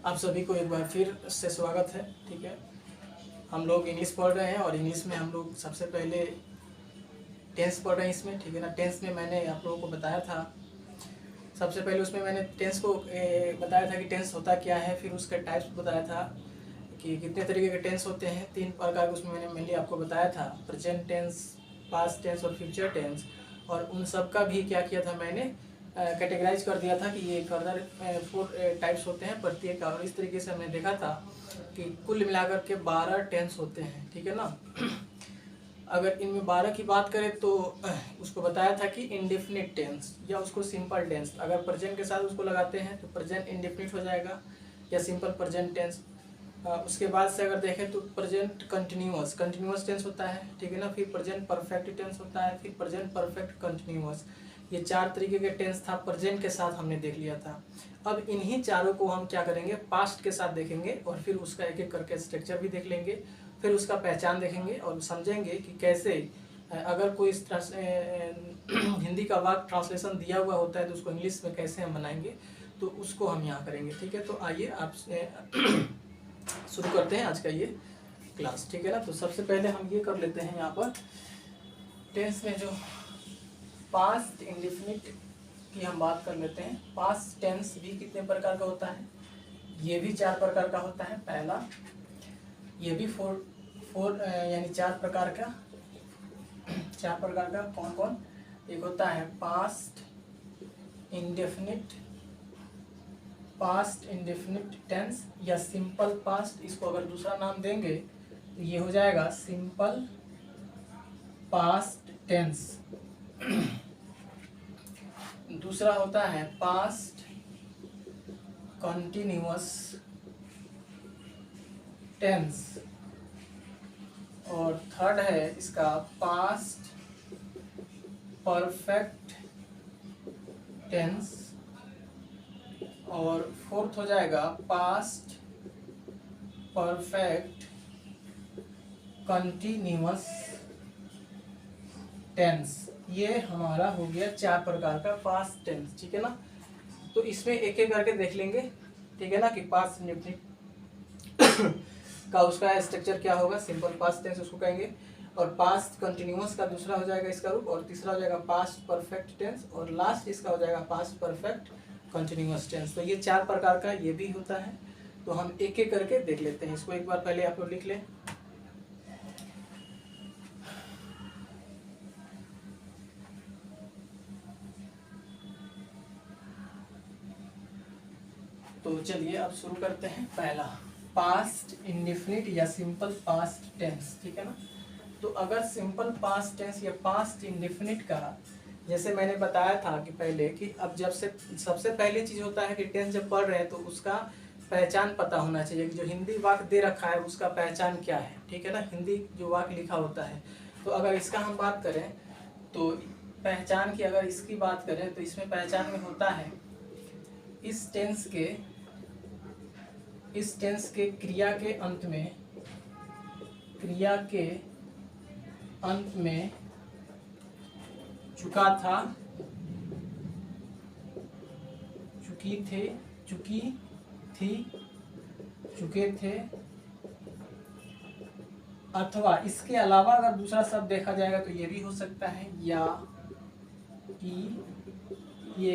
आप सभी को एक बार फिर से स्वागत है। ठीक है, हम लोग इंग्लिश पढ़ रहे हैं और इंग्लिश में हम लोग सबसे पहले टेंस पढ़ रहे हैं इसमें। ठीक है ना, टेंस में मैंने आप लोगों को बताया था, सबसे पहले उसमें मैंने टेंस को बताया था कि टेंस होता क्या है, फिर उसका टाइप्स बताया था कि कितने तरीके के टेंस होते हैं। 3 प्रकार के उसमें मैंने मेनली आपको बताया था, प्रेजेंट टेंस, पास्ट टेंस और फ्यूचर टेंस। और उन सब का भी क्या किया था, मैंने कैटेगराइज कर दिया था कि ये फर्दर 4 टाइप्स होते हैं प्रत्येक का। और इस तरीके से हमने देखा था कि कुल मिलाकर के 12 टेंस होते हैं। ठीक है ना। अगर इनमें 12 की बात करें तो उसको बताया था कि इंडेफिनिट टेंस या उसको सिंपल टेंस, अगर प्रेजेंट के साथ उसको लगाते हैं तो प्रेजेंट इंडेफिनिट हो जाएगा या सिंपल प्रेजेंट टेंस। उसके बाद से अगर देखें तो प्रेजेंट कंटिन्यूअस टेंस होता है। ठीक है ना, फिर प्रेजेंट परफेक्ट टेंस होता है, फिर प्रेजेंट परफेक्ट कंटिन्यूअस। ये 4 तरीके के टेंस था, प्रेजेंट के साथ हमने देख लिया था। अब इन्हीं चारों को हम क्या करेंगे, पास्ट के साथ देखेंगे और फिर उसका एक एक करके स्ट्रक्चर भी देख लेंगे, फिर उसका पहचान देखेंगे और समझेंगे कि कैसे अगर कोई इस तरह से हिंदी का वाक्य ट्रांसलेशन दिया हुआ होता है तो उसको इंग्लिश में कैसे हम बनाएंगे, तो उसको हम यहाँ करेंगे। ठीक है, तो आइए आप शुरू करते हैं आज का ये क्लास। ठीक है ना, तो सबसे पहले हम ये कर लेते हैं यहाँ पर टेंस में जो पास्ट इंडेफिनिट की हम बात कर लेते हैं। पास्ट टेंस भी कितने प्रकार का होता है, ये भी 4 प्रकार का होता है। पहला ये भी 4 यानी 4 प्रकार का। 4 प्रकार का कौन कौन, एक होता है पास्ट इंडेफिनिट टेंस या सिंपल पास्ट। इसको अगर दूसरा नाम देंगे तो ये हो जाएगा सिंपल पास्ट टेंस। दूसरा होता है पास्ट कंटिन्यूअस टेंस और थर्ड है इसका पास्ट परफेक्ट टेंस और फोर्थ हो जाएगा पास्ट परफेक्ट कंटिन्यूअस टेंस। ये हमारा हो गया 4 प्रकार का पास्ट टेंस। ठीक है ना, तो इसमें एक एक करके देख लेंगे। ठीक है ना, कि पास्ट इंडेफिनिट का उसका स्ट्रक्चर क्या होगा, सिंपल पास्ट टेंस उसको कहेंगे, और पास्ट कंटिन्यूअस का दूसरा हो जाएगा इसका रूप, और तीसरा हो जाएगा पास्ट परफेक्ट टेंस, और लास्ट इसका हो जाएगा पास्ट परफेक्ट कंटिन्यूअस टेंस। तो ये 4 प्रकार का ये भी होता है। तो हम एक एक करके देख लेते हैं। इसको एक बार पहले आप लोग लिख लें। तो चलिए अब शुरू करते हैं। पहला पास्ट इंडेफिनिट या सिंपल पास्ट टेंस। ठीक है ना, तो अगर सिंपल पास्ट टेंस या पास्ट इंडेफिनिट का, जैसे मैंने बताया था कि पहले कि अब जब से सबसे पहले चीज़ होता है कि टेंस जब पढ़ रहे हैं तो उसका पहचान पता होना चाहिए कि जो हिंदी वाक्य दे रखा है उसका पहचान क्या है। ठीक है ना, हिंदी जो वाक्य लिखा होता है, तो अगर इसका हम बात करें तो पहचान की अगर इसकी बात करें तो इसमें पहचान में होता है इस टेंस के क्रिया के अंत में चुका था, चुकी थे, चुकी थी, चुके थे, अथवा इसके अलावा अगर दूसरा शब्द देखा जाएगा तो ये भी हो सकता है या, कि, ये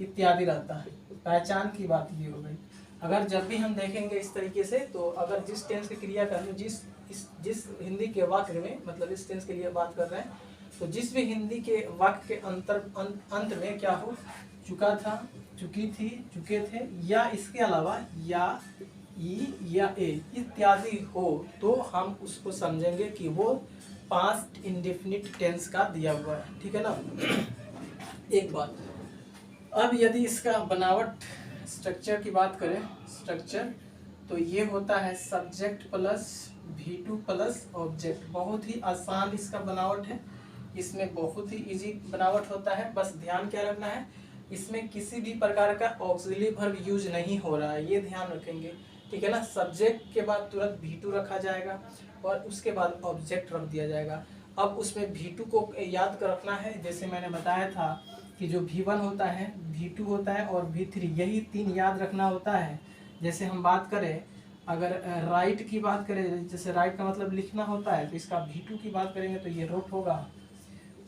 इत्यादि रहता है। पहचान की बात ये हो गई। अगर जब भी हम देखेंगे इस तरीके से, तो अगर जिस टेंस की क्रिया का जिस हिंदी के वाक्य में, मतलब इस टेंस के लिए बात कर रहे हैं, तो जिस भी हिंदी के वाक्य के अंत में क्या हो, चुका था, चुकी थी, चुके थे, या इसके अलावा या, ई या ए इत्यादि हो, तो हम उसको समझेंगे कि वो पास्ट इंडेफिनिट टेंस का दिया हुआ है। ठीक है ना। एक बात, अब यदि इसका बनावट स्ट्रक्चर की बात करें, स्ट्रक्चर तो ये होता है subject plus V2 plus object. बहुत ही आसान इसका बनावट है, इसमें बहुत ही इजी बनावट होता है। बस ध्यान क्या रखना है, इसमें किसी भी प्रकार का ऑक्सिलरी वर्ब यूज नहीं हो रहा है, ये ध्यान रखेंगे। ठीक है ना, सब्जेक्ट के बाद तुरंत V2 रखा जाएगा और उसके बाद ऑब्जेक्ट रख दिया जाएगा। अब उसमें V2 को याद कर रखना है, जैसे मैंने बताया था कि जो V1 होता है, V2 होता है और V3, यही 3 याद रखना होता है। जैसे हम बात करें, अगर राइट की बात करें, जैसे राइट का मतलब लिखना होता है, तो इसका V2 की बात करेंगे तो ये रोट होगा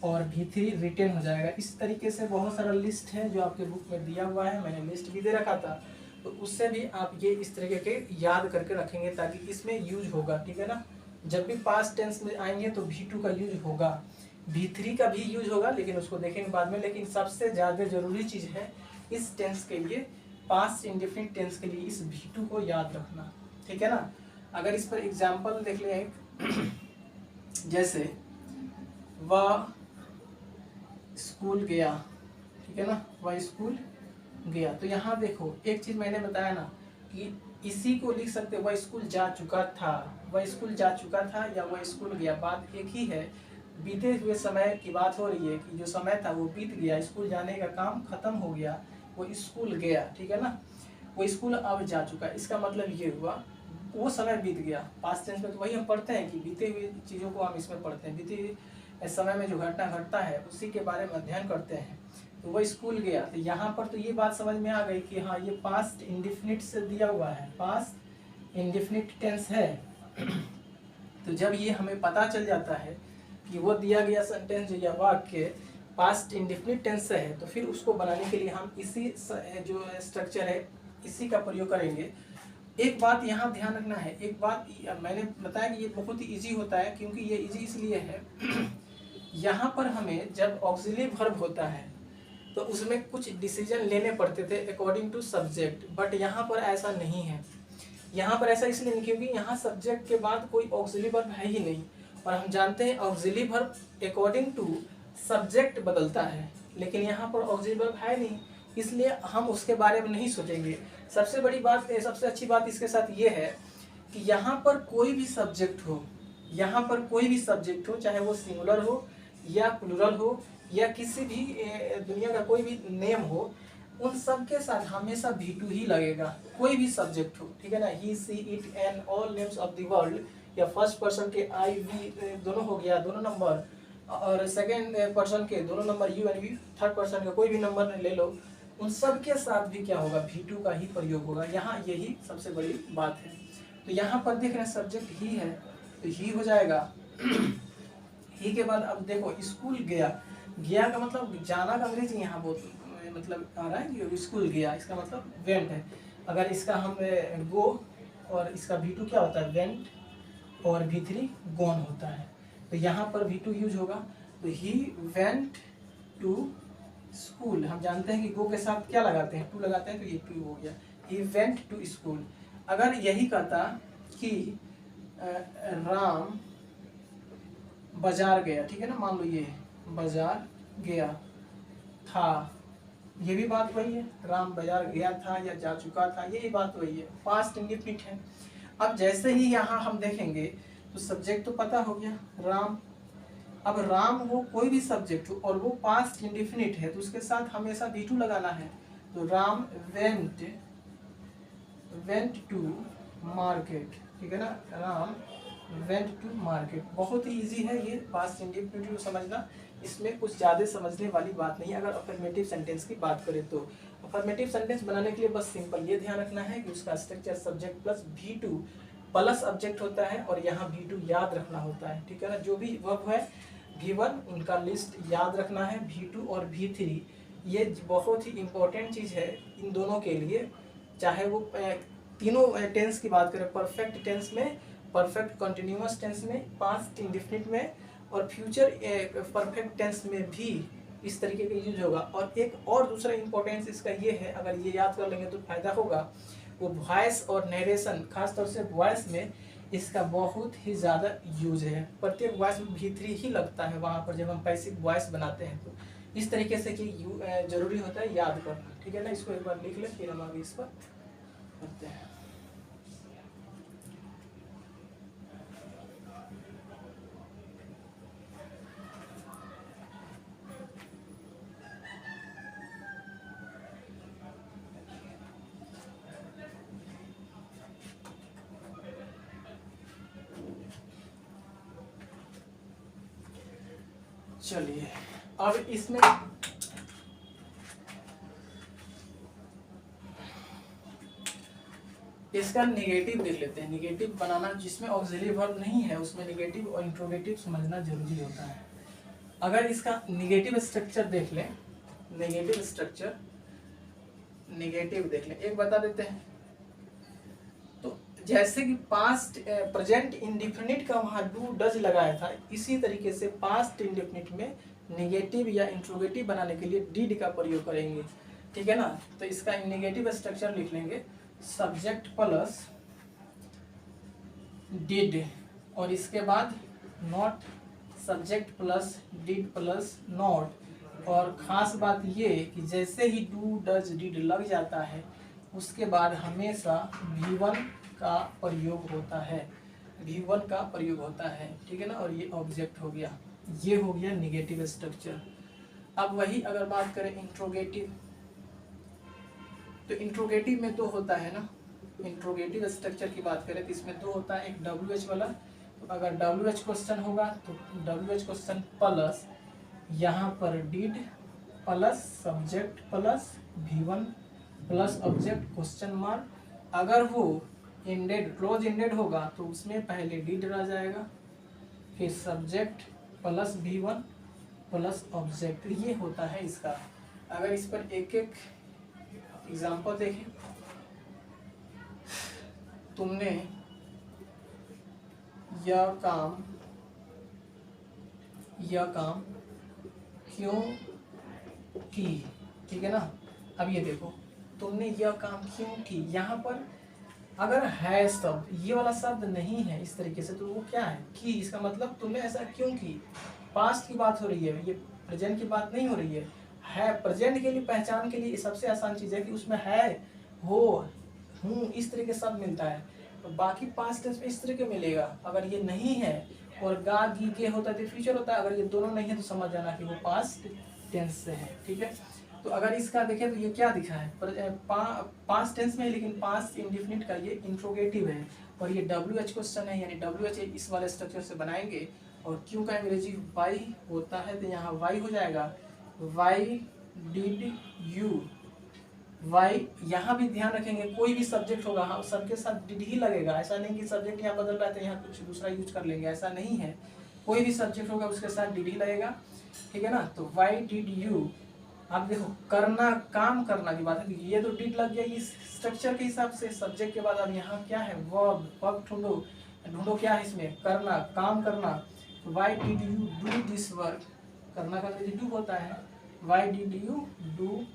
और V3 रिटेन हो जाएगा। इस तरीके से बहुत सारा लिस्ट है जो आपके बुक में दिया हुआ है, मैंने लिस्ट भी दे रखा था, तो उससे भी आप ये इस तरीके के याद करके रखेंगे ताकि इसमें यूज होगा, ठीक है ना। जब भी पास्ट टेंस में आएंगे तो V2 का यूज होगा, V3 का भी यूज होगा, लेकिन उसको देखेंगे बाद में। लेकिन सबसे ज़्यादा जरूरी चीज़ है इस टेंस के लिए, पास्ट इंडेफिनिट टेंस के लिए, इस V2 को याद रखना, ठीक है ना। अगर इस पर एग्जाम्पल देख लें एक, जैसे वह स्कूल गया, ठीक है ना, वह स्कूल गया, तो यहाँ देखो एक चीज मैंने बताया ना कि इसी को लिख सकते, वह स्कूल जा चुका था, वह स्कूल जा चुका था या वह स्कूल गया, बात एक ही है। बीते हुए समय की बात हो रही है कि जो समय था वो बीत गया, स्कूल जाने का काम खत्म हो गया, वो स्कूल गया, ठीक है ना। वो स्कूल अब जा चुका, इसका मतलब ये हुआ वो समय बीत गया। पास्ट टेंस में तो वही हम पढ़ते हैं कि बीते हुए चीज़ों को हम इसमें पढ़ते हैं, बीते समय में जो घटना घटता है उसी के बारे में अध्ययन करते हैं। तो वो स्कूल गया, तो यहाँ पर तो ये बात समझ में आ गई कि हाँ ये पास्ट इंडेफिनिट से दिया हुआ है, पास्ट इंडेफिनिट टेंस है। तो जब ये हमें पता चल जाता है कि वो दिया गया सेंटेंस या वाक्य पास्ट इंडेफिनिट टेंस से है, तो फिर उसको बनाने के लिए हम इसी जो स्ट्रक्चर है इसी का प्रयोग करेंगे। एक बात यहाँ ध्यान रखना है, एक बात मैंने बताया कि ये बहुत ही इजी होता है, क्योंकि ये इजी इसलिए है यहाँ पर हमें जब ऑक्सिलरी वर्ब होता है तो उसमें कुछ डिसीजन लेने पड़ते थे अकॉर्डिंग टू सब्जेक्ट, बट यहाँ पर ऐसा नहीं है। यहाँ पर ऐसा इसलिए नहीं क्योंकि यहाँ सब्जेक्ट के बाद कोई ऑक्सिलरी वर्ब है ही नहीं, और हम जानते हैं auxiliary verb according to subject बदलता है, लेकिन यहाँ पर ऑक्सिलरी वर्ब है नहीं, इसलिए हम उसके बारे में नहीं सोचेंगे। सबसे बड़ी बात, सबसे अच्छी बात इसके साथ ये है कि यहाँ पर कोई भी सब्जेक्ट हो, यहाँ पर कोई भी सब्जेक्ट हो, चाहे वो सिंगुलर हो या प्लूरल हो या किसी भी दुनिया का कोई भी नेम हो, उन सब के साथ हमेशा V2 ही लगेगा, कोई भी सब्जेक्ट हो, ठीक है ना। He, she, it, and, all names of the world, या फर्स्ट पर्सन के आई, वी दोनों हो गया, दोनों नंबर, और सेकेंड पर्सन के दोनों number you and we, third person का कोई भी नंबर ले लो, उन सब के साथ भी क्या होगा, V2 का ही प्रयोग होगा। यहाँ यही सबसे बड़ी बात है। तो यहाँ पर देख रहे हैं सब्जेक्ट ही है तो ही हो जाएगा। ही के बाद अब देखो स्कूल गया, गया का मतलब जाना का अंग्रेजी यहाँ बहुत मतलब आ रहा है कि स्कूल गया, इसका मतलब वेंट है। अगर इसका हम गो, और इसका V2 क्या होता है, वेंट, और V3 गॉन होता है, तो यहाँ पर V2 यूज होगा। तो ही वेंट टू स्कूल, हम जानते हैं कि गो के साथ क्या लगाते हैं, टू लगाते हैं, तो ये टू हो गया, ही वेंट टू स्कूल। अगर यही कहता कि राम बाजार गया, ठीक है ना, मान लो ये बाजार गया था, ये भी बात वही है, राम बाजार गया था या जा चुका था, ये बात वही है, पास्ट इंडेफिनिट है। अब जैसे ही यहाँ हम देखेंगे तो सब्जेक्ट तो पता हो गया राम, अब राम हो कोई भी सब्जेक्ट हो और वो पास्ट इंडेफिनिट है तो उसके साथ हमेशा V2 लगाना है। तो राम वेंट टू मार्केट, ठीक है ना, राम वेंट टू मार्केट। बहुत ही इजी है ये पास्ट इंडेफिनिट को समझना, इसमें कुछ ज़्यादा समझने वाली बात नहीं है। अगर अफर्मेटिव सेंटेंस की बात करें तो अफर्मेटिव सेंटेंस बनाने के लिए बस सिंपल ये ध्यान रखना है कि उसका structure subject plus V2 plus object होता है, और यहाँ V2 याद रखना होता है, ठीक है ना। जो भी वर्ब है V1 उनका लिस्ट याद रखना है, V2 और V3 ये बहुत ही इम्पोर्टेंट चीज़ है इन दोनों के लिए। चाहे वो तीनों टेंस की बात करें, परफेक्ट टेंस में, परफेक्ट कंटिन्यूअस टेंस में, पास्ट इंडेफिनिट में, और फ्यूचर परफेक्ट टेंस में भी इस तरीके का यूज होगा। और एक और दूसरा इंपॉर्टेंस इसका ये है, अगर ये याद कर लेंगे तो फायदा होगा, वो वॉइस और नरेशन, खासतौर से वॉइस में इसका बहुत ही ज़्यादा यूज है। प्रत्येक वॉइस में V3 ही लगता है वहाँ पर जब हम पैसिव वॉइस बनाते हैं, तो इस तरीके से कि जरूरी होता है याद करना, ठीक है ना। इसको एक बार लिख लें फिर हम आगे इस पर करते हैं। चलिए अब इसमें इसका निगेटिव देख लेते हैं। निगेटिव बनाना जिसमें ऑक्सिलरी वर्ब नहीं है उसमें निगेटिव और इंट्रोगेटिव समझना जरूरी होता है। अगर इसका निगेटिव स्ट्रक्चर देख लें, निगेटिव स्ट्रक्चर, निगेटिव देख लें, एक बता देते हैं। तो जैसे कि पास्ट प्रेजेंट इंडेफिनिट का वहाँ डू डज लगाया था, इसी तरीके से पास्ट इंडेफिनिट में निगेटिव या इंट्रोगेटिव बनाने के लिए डिड का प्रयोग करेंगे, ठीक है ना। तो इसका निगेटिव स्ट्रक्चर लिख लेंगे, सब्जेक्ट प्लस डिड, और इसके बाद not, subject plus did plus not. और ख़ास बात ये कि जैसे ही डू डज डिड लग जाता है उसके बाद हमेशा V1 का प्रयोग होता है, V1 का प्रयोग होता है, ठीक है ना। और ये ऑब्जेक्ट हो गया, ये हो गया निगेटिव स्ट्रक्चर। अब वही अगर बात करें इंट्रोगेटिव, तो इंट्रोगेटिव में दो होता है ना। इंट्रोगेटिव स्ट्रक्चर की बात करें तो इसमें दो होता है, एक WH वाला। तो अगर WH क्वेश्चन होगा तो WH क्वेश्चन प्लस यहाँ पर did plus subject plus V1 plus object question mark. अगर वो इंडेड क्लोज इंडेड होगा तो उसमें पहले डिड रह जाएगा, फिर subject plus V1 plus object, ये होता है इसका। अगर इस पर एक एक एग्जाम्पल देखें, तुमने यह काम क्यों की, ठीक है ना। अब ये देखो, तुमने यह काम क्यों की, यहाँ पर अगर है शब्द, ये वाला शब्द नहीं है इस तरीके से, तो वो क्या है की, इसका मतलब तुमने ऐसा क्यों की। पास्ट की बात हो रही है, ये प्रेजेंट की बात नहीं हो रही है। प्रेजेंट के लिए पहचान के लिए सबसे आसान चीज़ है कि उसमें है, हो, हूँ, इस तरह के शब्द मिलता है। तो बाकी पास्ट टेंस में इस तरह के मिलेगा। अगर ये नहीं है और गा गी के होता है तो फ्यूचर होता है, अगर ये दोनों नहीं है तो समझ जाना कि वो पास्ट टेंस से है, ठीक है। तो अगर इसका देखें तो ये क्या दिखा है, पास्ट टेंस में है, लेकिन पास्ट इंडेफिनिट का ये इंट्रोगेटिव है और ये WH क्वेश्चन है, यानी WH इस वाले स्ट्रक्चर से बनाएंगे। और क्यों का अंग्रेजी वाई होता है, तो यहाँ वाई हो जाएगा, वाई डिड यू। वाई यहाँ भी ध्यान रखेंगे, कोई भी सब्जेक्ट होगा हाँ सबके साथ डिड ही लगेगा। ऐसा नहीं कि सब्जेक्ट यहाँ बदल रहा है तो यहाँ कुछ दूसरा यूज कर लेंगे, ऐसा नहीं है। कोई भी सब्जेक्ट होगा उसके साथ डिड ही लगेगा, ठीक है ना। तो वाई डिड यू, आप देखो करना, काम करना की बात है, ये तो डिड लग गया इस स्ट्रक्चर के हिसाब से सब्जेक्ट के बाद। अब यहाँ क्या है, वर्ब, वर्ब ढूंढो, ढूंढो क्या है इसमें, करना, काम करना। Why did you do this work, करना का डू होता है, why did you do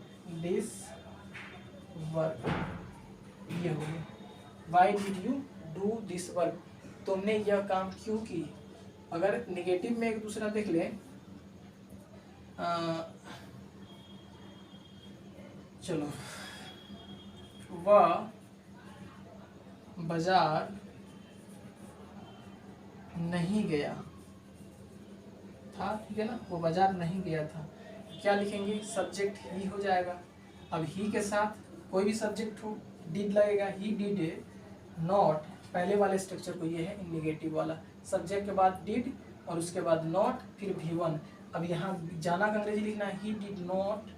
this work, ये हो गया, why did you do this work, तुमने यह काम क्यों की। अगर निगेटिव में एक दूसरा देख ले, चलो, वह बाजार नहीं गया था, ठीक है ना, वो बाजार नहीं गया था। क्या लिखेंगे, सब्जेक्ट ही हो जाएगा। अब ही के साथ कोई भी सब्जेक्ट हो डिड लगेगा, ही डिड नॉट, पहले वाले स्ट्रक्चर को ये है निगेटिव वाला, सब्जेक्ट के बाद डिड और उसके बाद नॉट, फिर V1। अब यहाँ जाना का अंग्रेजी लिखना है, ही डिड नॉट,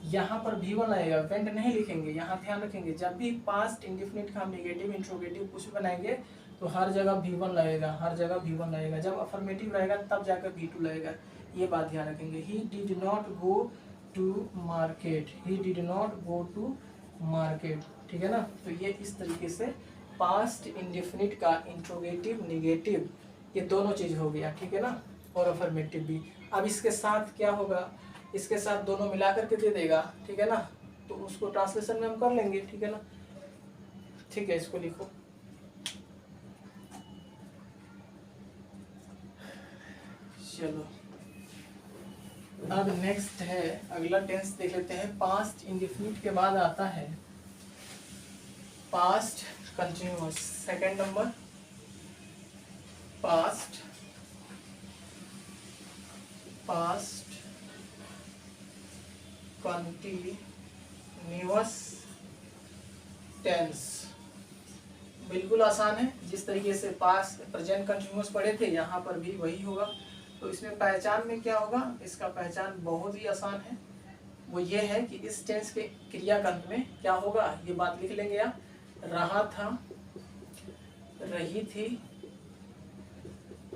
यहाँ पर V1 लगेगा, वेंट नहीं लिखेंगे। यहाँ ध्यान रखेंगे, जब भी पास्ट इंडेफिनिट का हम निगेटिव इंट्रोगेटिव कुछ भी बनाएंगे तो हर जगह V1 लगेगा, हर जगह V1 लगेगा। जब अफर्मेटिव रहेगा तब जाकर V2 लगेगा, ये बात ध्यान रखेंगे। He did not go to market, he did not go to market, ठीक है ना। तो ये इस तरीके से पास्ट इंडेफिनिट का इंट्रोगेटिव निगेटिव ये दोनों चीज हो गया, ठीक है ना, और अफर्मेटिव भी। अब इसके साथ क्या होगा, इसके साथ दोनों मिला करके दे देगा, ठीक है ना। तो उसको ट्रांसलेशन में हम कर लेंगे, ठीक है ना। ठीक है, इसको लिखो, चलो। अब नेक्स्ट है, अगला टेंस देख लेते हैं। पास्ट इंडेफिनिट के बाद आता है past continuous, second number, past continuous tense. बिल्कुल आसान है, जिस तरीके से पास्ट प्रेजेंट कंटिन्यूअस पढ़े थे यहाँ पर भी वही होगा। तो इसमें पहचान में क्या होगा, इसका पहचान बहुत ही आसान है। वो ये है कि इस टेंस के क्रियाकंत में क्या होगा, ये बात लिख लेंगे आप। रहा था, रही थी,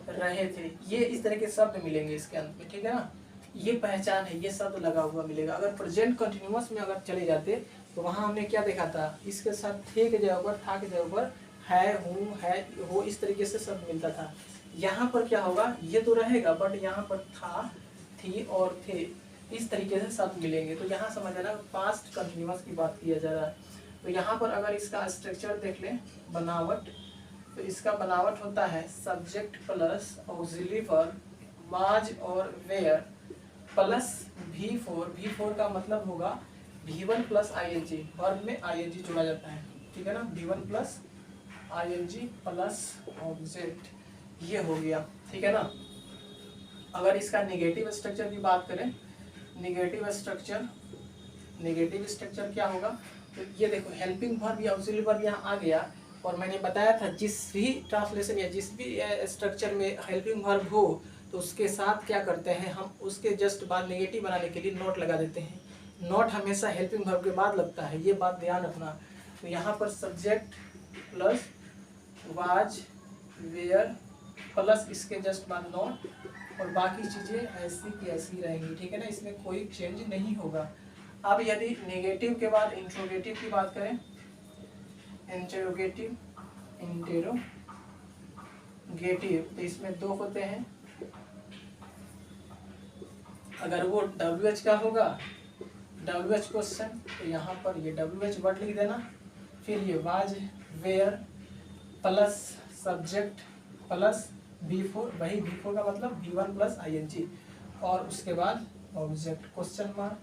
रहे थे, ये इस तरह के शब्द मिलेंगे इसके अंत में, ठीक है ना। ये पहचान है, ये शब्द लगा हुआ मिलेगा। अगर प्रेजेंट कंटिन्यूअस में अगर चले जाते तो वहां हमने क्या देखा था, इसके साथ थे के जगह पर, था के जगह पर है, हूँ, है, हो, इस तरीके से शब्द मिलता था। यहाँ पर क्या होगा, ये तो रहेगा बट यहाँ पर था, थी और थे, इस तरीके से शब्द मिलेंगे। तो यहाँ समझ आना पास्ट कंटिन्यूअस की बात किया जा रहा है। तो यहाँ पर अगर इसका स्ट्रक्चर देख लें, बनावट, तो इसका बनावट होता है subject plus auxiliary verb, was और वेयर प्लस V4। V4 का मतलब होगा V1 प्लस ING, वर्ब में ING जोड़ा जाता है, ठीक है ना। V1 plus ING plus object, ये हो गया, ठीक है ना। अगर इसका नेगेटिव स्ट्रक्चर की बात करें, नेगेटिव स्ट्रक्चर क्या होगा, तो ये देखो हेल्पिंग वर्ब या ऑक्सिलरी वर्ब यहाँ आ गया। और मैंने बताया था जिस भी ट्रांसलेशन या जिस भी स्ट्रक्चर में हेल्पिंग वर्ब हो तो उसके साथ क्या करते हैं हम, उसके जस्ट बाद नेगेटिव बनाने के लिए नॉट लगा देते हैं। नॉट हमेशा हेल्पिंग वर्ब के बाद लगता है, ये बात ध्यान रखना। तो यहाँ पर subject plus was were plus इसके जस्ट बाद नॉट, और बाकी चीज़ें ऐसी की ऐसी रहेंगी, ठीक है ना, इसमें कोई चेंज नहीं होगा। अब यदि नेगेटिव के बाद इंट्रोगेटिव की बात करें, इंटेरोगेटिव, तो इसमें दो होते हैं। अगर वो WH का होगा, WH क्वेश्चन, तो यहाँ पर ये WH वर्ड लिख देना, फिर ये was were plus subject plus V4, वही V4 का मतलब V1 प्लस ING, और उसके बाद ऑब्जेक्ट क्वेश्चन मार्क।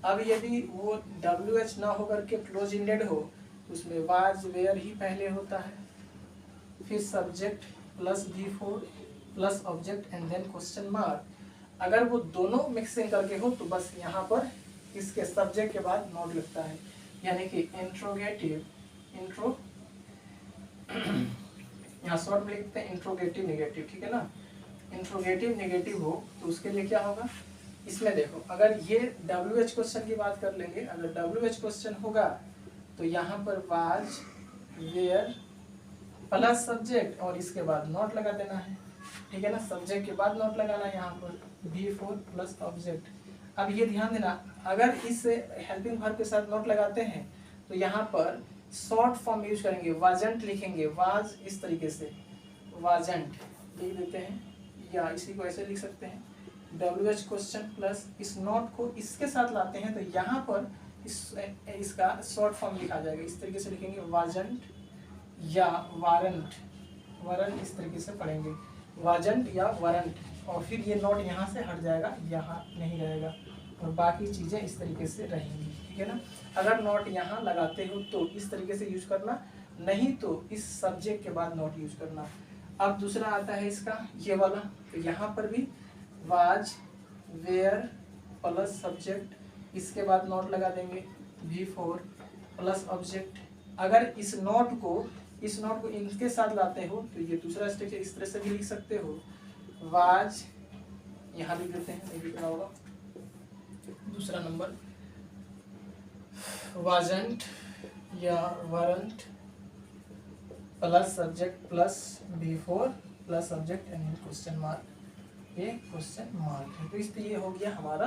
अब यदि वो WH ना होकर के क्लोज इंडेड हो तो उसमें वाज वेयर ही पहले होता है, फिर subject plus V4 plus object and then question mark. अगर वो दोनों मिक्सिंग करके हो तो बस यहाँ पर इसके सब्जेक्ट के बाद नॉट लगता है, यानी कि इंट्रोगेटिव, यहाँ शॉर्ट में लिखते हैं इंट्रोगेटिव नेगेटिव, ठीक है ना। इंट्रोगेटिव नेगेटिव हो तो उसके लिए क्या होगा, इसमें देखो अगर ये WH क्वेश्चन की बात कर लेंगे, अगर WH क्वेश्चन होगा तो यहाँ पर वाज वेयर प्लस सब्जेक्ट और इसके बाद नॉट लगा देना है, ठीक है ना। सब्जेक्ट के बाद नॉट लगाना है यहाँ पर V4 प्लस ऑब्जेक्ट। अब ये ध्यान देना, अगर इस हेल्पिंग वर्ब के साथ नॉट लगाते हैं तो यहाँ पर शॉर्ट फॉर्म यूज करेंगे, वाजंट लिखेंगे, वाज इस तरीके से वाजंट लिख देते हैं, या इसी को ऐसे लिख सकते हैं WH क्वेश्चन प्लस इस नॉट को इसके साथ लाते हैं तो यहाँ पर इसका शॉर्ट फॉर्म लिखा जाएगा, इस तरीके से लिखेंगे वाजंट या वारंट, वरंट इस तरीके से पढ़ेंगे, वाजंट या वरंट, और फिर ये नॉट यहाँ से हट जाएगा, यहाँ नहीं रहेगा, और बाकी चीज़ें इस तरीके से रहेंगी, ठीक है ना। अगर नॉट यहाँ लगाते हो तो इस तरीके से यूज करना, नहीं तो इस सब्जेक्ट के बाद नॉट यूज करना। अब दूसरा आता है इसका ये वाला, तो यहाँ पर भी वाज वेयर प्लस सब्जेक्ट, इसके बाद नॉट लगा देंगे V4 प्लस ऑब्जेक्ट। अगर इस नॉट को इनके साथ लाते हो तो ये दूसरा स्ट्रक्चर इस तरह से भी लिख सकते हो, वाज यहाँ लिख देते हैं, नहीं लिखना होगा, दूसरा नंबर वाजंट या warrant plus subject plus V4 plus subject and question mark, ये क्वेश्चन मार्क है। तो इसलिए हो गया हमारा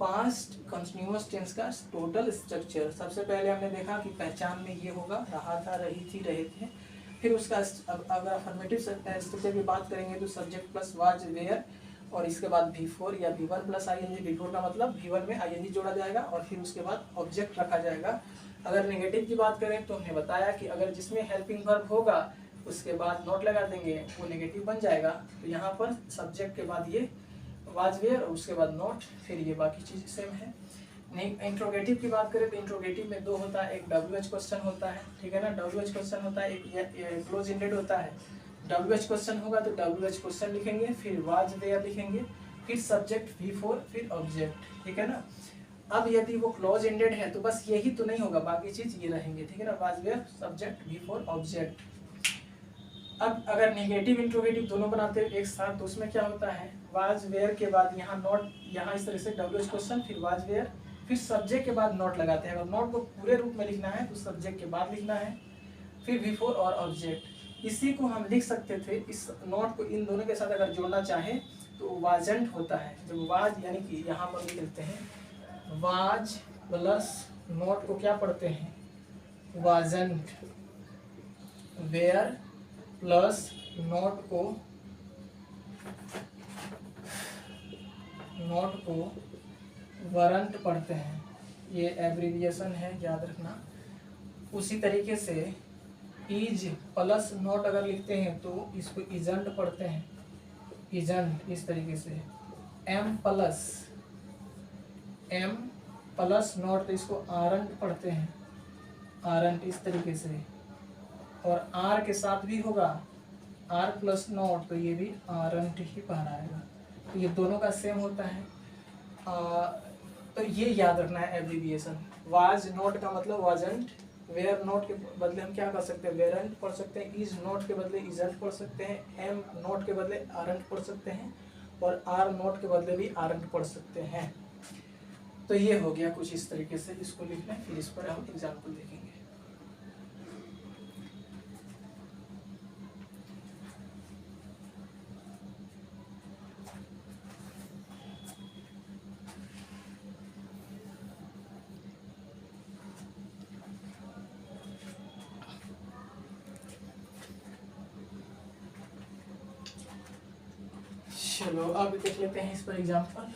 पास्ट कंटिन्यूअस टेंस का टोटल स्ट्रक्चर। सबसे पहले हमने देखा कि पहचान में ये होगा, रहा था, रही थी, रहे थे। फिर उसका अगर अफर्मेटिव स्ट्रक्चर की बात करेंगे तो सब्जेक्ट प्लस वाज वेयर, और इसके बाद V4 या V1 प्लस ING, V4 का मतलब V1 में ING जोड़ा जाएगा और फिर उसके बाद ऑब्जेक्ट रखा जाएगा। अगर नेगेटिव की बात करें तो हमने बताया कि अगर जिसमें हेल्पिंग वर्ब होगा उसके बाद नॉट लगा देंगे, वो नेगेटिव बन जाएगा। तो यहाँ पर सब्जेक्ट के बाद ये वाज वेयर और उसके बाद नॉट, फिर ये बाकी चीज़ सेम है। इंट्रोगेटिव की बात करें तो इंट्रोगेटिव में दो होता है, एक WH क्वेश्चन होता है, ठीक है ना, WH क्वेश्चन होता है, एक क्लोज इंडेड होता है। WH क्वेश्चन होगा तो WH क्वेश्चन लिखेंगे, फिर वाज वेयर लिखेंगे, फिर सब्जेक्ट V4, फिर ऑब्जेक्ट, ठीक है ना। अब यदि वो क्लोज एंडेड है तो बस यही तो नहीं होगा, बाकी चीज ये रहेंगे, ठीक है ना, was where subject V4 object. अब अगर नेगेटिव इंट्रोगेटिव दोनों बनाते हैं एक साथ तो उसमें क्या होता है, वाज वेयर के बाद यहाँ नॉट, यहाँ इस तरह से WH क्वेश्चन, फिर वाज वेयर, फिर सब्जेक्ट के बाद नॉट लगाते हैं। अगर नॉट को पूरे रूप में लिखना है तो सब्जेक्ट के बाद लिखना है, फिर बिफोर और ऑब्जेक्ट। इसी को हम लिख सकते थे, इस नॉट को इन दोनों के साथ अगर जोड़ना चाहे तो वाजंट होता है। जब वाज यानी कि यहाँ पर लिख देते हैं वाज प्लस नॉट को क्या पढ़ते हैं वाजंट, वेयर प्लस नॉट को वारंट पढ़ते हैं। ये एब्रिविएशन है, याद रखना। उसी तरीके से इज प्लस नॉट अगर लिखते हैं तो इसको इजंट पढ़ते हैं, इजंट। इस तरीके से एम प्लस नॉट तो इसको आरंट पढ़ते हैं, आरंट। इस तरीके से और आर के साथ भी होगा आर प्लस नॉट, तो ये भी आरंट ही पढ़ाएगा। तो ये दोनों का सेम होता है। तो ये याद रखना है एब्रिविएशन। वाज नॉट का मतलब वाजंट, वेयर नॉट के बदले हम क्या कर सकते हैं वेरंट पढ़ सकते हैं, इज नॉट के बदले इजंट पढ़ सकते हैं, एम नॉट के बदले आरंट पढ़ सकते हैं और आर नॉट के बदले भी आरंट पढ़ सकते हैं। तो ये हो गया कुछ इस तरीके से, इसको लिखना है, फिर इस पर हम एग्जाम्पल देखेंगे। चलो अब देख लेते हैं इस पर एग्जाम्पल।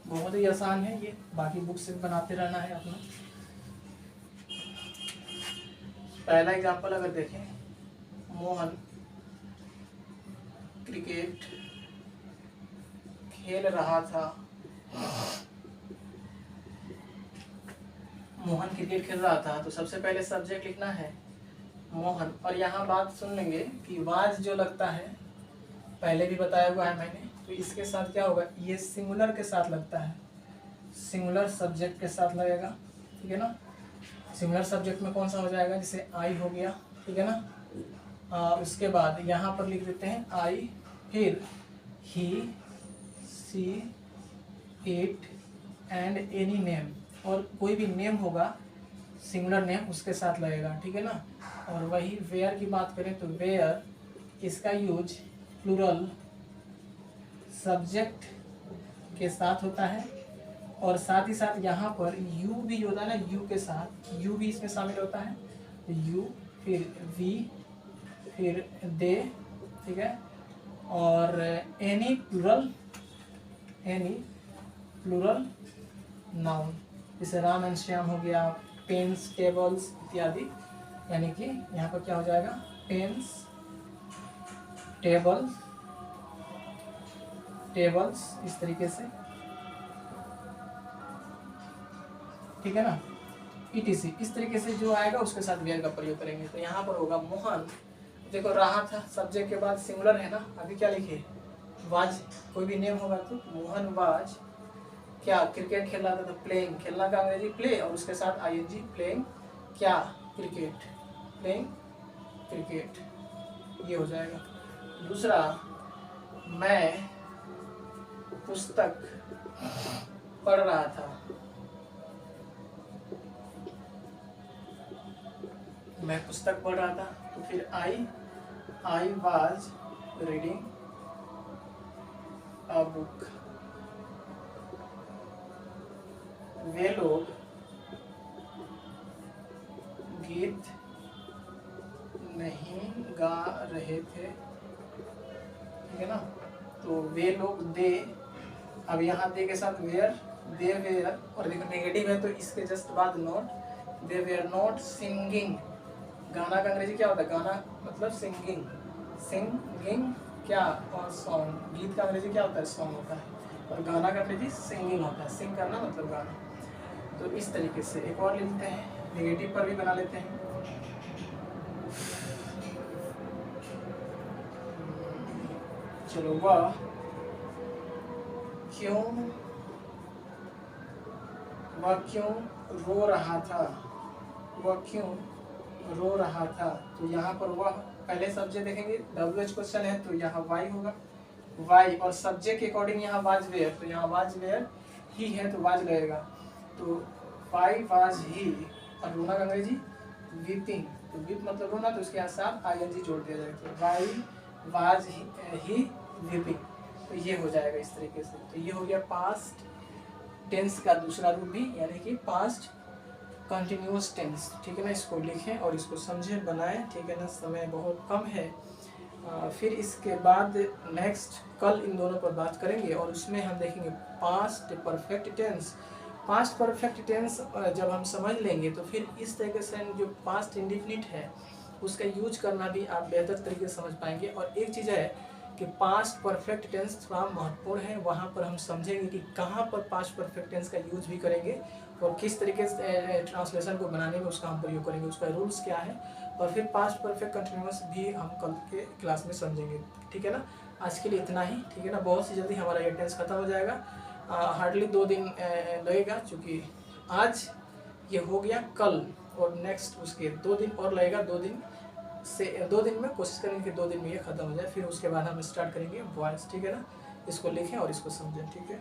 बहुत ही आसान है ये, बाकी बुक से बनाते रहना है अपना। पहला एग्जाम्पल अगर देखें, मोहन क्रिकेट खेल रहा था। मोहन क्रिकेट खेल रहा था, तो सबसे पहले सब्जेक्ट लिखना है मोहन। और यहाँ बात सुन लेंगे कि वाज जो लगता है, पहले भी बताया हुआ है मैंने, तो इसके साथ क्या होगा, ये सिंगुलर के साथ लगता है, सिंगुलर सब्जेक्ट के साथ लगेगा, ठीक है ना। सिंगुलर सब्जेक्ट में कौन सा हो जाएगा, जैसे आई हो गया, ठीक है ना। उसके बाद यहाँ पर लिख देते हैं आई, फिर ही, she, it and any name, और कोई भी नेम होगा सिंगुलर नेम उसके साथ लगेगा, ठीक है ना। और वही वेयर की बात करें तो वेयर, इसका यूज प्लूरल सब्जेक्ट के साथ होता है, और साथ ही साथ यहाँ पर यू भी होता है ना, यू के साथ यू भी इसमें शामिल होता है, यू, फिर वी, फिर दे, ठीक है। और एनी प्लूरल नाउन, जैसे राम एंड श्याम हो गया, पेन्स, टेबल्स इत्यादि। यानी कि यहाँ पर क्या हो जाएगा, पेन्स, टेबल्स, इस तरीके से, ठीक है ना। ETC इस तरीके से जो आएगा उसके साथ वेयर का प्रयोग करेंगे। तो यहाँ पर होगा मोहन, देखो रहा था सब्जेक्ट के बाद सिंगुलर है ना, अभी क्या लिखे वाज, कोई भी नेम होगा तो मोहन वाज क्या क्रिकेट खेल रहा था, तो प्लेइंग, खेलना का अंग्रेजी प्ले, और उसके साथ ING, प्लेइंग क्या क्रिकेट, प्लेइंग क्रिकेट, ये हो जाएगा। दूसरा, मैं पुस्तक पढ़ रहा था, मैं पुस्तक पढ़ रहा था, तो फिर I was reading a book. वे लोग गीत नहीं गा रहे थे, ठीक है ना। तो वे लोग, दे, अब यहाँ दे के साथ वेयर, दे वेयर, और देखो नेगेटिव है तो इसके जस्ट बाद not, they were not singing. गाना का अंग्रेजी क्या होता है, गाना मतलब सिंगिंग, सिंगिंग क्या, और सॉन्ग, गीत का अंग्रेजी क्या होता है, सॉन्ग होता है, और गाना का अंग्रेजी सिंगिंग होता है, सिंग करना मतलब गाना। तो इस तरीके से एक और लिखते हैं, नेगेटिव पर भी बना लेते हैं। चलो, वह क्यों रो रहा था, वह क्यों रो रहा था। तो यहाँ पर वह, पहले सब्जेक्ट देखेंगे, WH क्वेश्चन है तो यहाँ वाई होगा, वाई, और सब्जेक्ट के अकॉर्डिंग यहाँ वाज वेयर, तो यहाँ वाज वेयर ही है तो वाज लगेगा। तो वाई वाज ही, और रोना का अंग्रेजी वीपिंग, तो वीप मतलब रोना, तो इसके साथ ING जोड़ दिया जाएगा, तो वाई वाज ही वीपिंग, तो ये हो जाएगा इस तरीके से। तो ये हो गया पास्ट टेंस का दूसरा रूप भी, यानी कि पास्ट कंटिन्यूअस टेंस, ठीक है ना। इसको लिखें और इसको समझें, बनाएं, ठीक है ना, समय बहुत कम है। फिर इसके बाद नेक्स्ट कल इन दोनों पर बात करेंगे, और उसमें हम देखेंगे past perfect tense. Past perfect tense जब हम समझ लेंगे तो फिर इस तरीके से जो पास्ट इंडिफिनिट है उसका यूज करना भी आप बेहतर तरीके से समझ पाएंगे। और एक चीज़ है कि पास्ट परफेक्ट टेंस थोड़ा महत्वपूर्ण है, वहाँ पर हम समझेंगे कि कहाँ पर पास्ट परफेक्ट टेंस का यूज भी करेंगे और किस तरीके से ट्रांसलेशन को बनाने में उसका हम प्रयोग करेंगे, उसका रूल्स क्या है, और फिर पास्ट परफेक्ट कंटिन्यूअस भी हम कल के क्लास में समझेंगे, ठीक है ना। आज के लिए इतना ही, ठीक है ना। बहुत सी जल्दी हमारा ये टेंस खत्म हो जाएगा, हार्डली 2 दिन लगेगा, क्योंकि आज ये हो गया, कल और नेक्स्ट उसके 2 दिन और लगेगा। 2 दिन में कोशिश करेंगे कि 2 दिन में ये खत्म हो जाए, फिर उसके बाद हम स्टार्ट करेंगे वॉइस, ठीक है ना। इसको लिखें और इसको समझें, ठीक है।